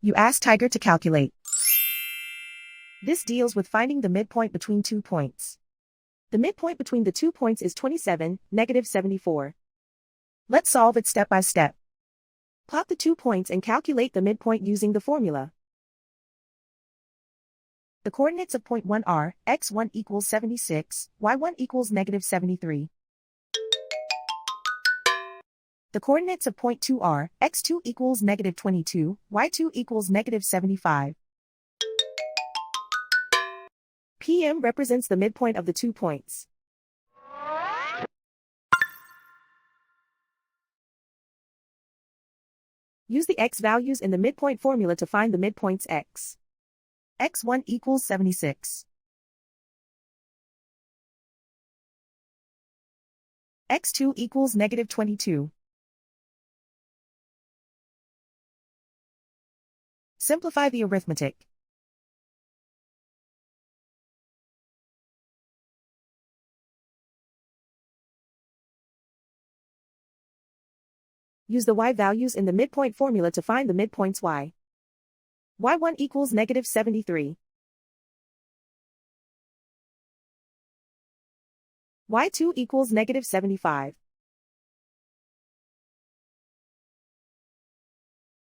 You ask Tiger to calculate. This deals with finding the midpoint between 2 points. The midpoint between the 2 points is 27, -74. Let's solve it step by step. Plot the 2 points and calculate the midpoint using the formula. The coordinates of point 1 are, x1 equals 76, y1 equals -73. The coordinates of point 2 are, x2 equals -22, y2 equals -75. PM represents the midpoint of the 2 points. Use the x values in the midpoint formula to find the midpoints x. x1 equals 76. x2 equals -22. Simplify the arithmetic. Use the y values in the midpoint formula to find the midpoints y. y1 equals -73. y2 equals -75.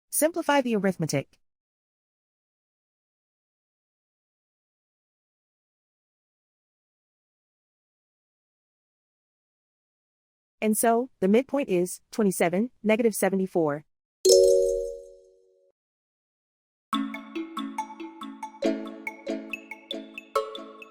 Simplify the arithmetic. And so, the midpoint is 27, -74.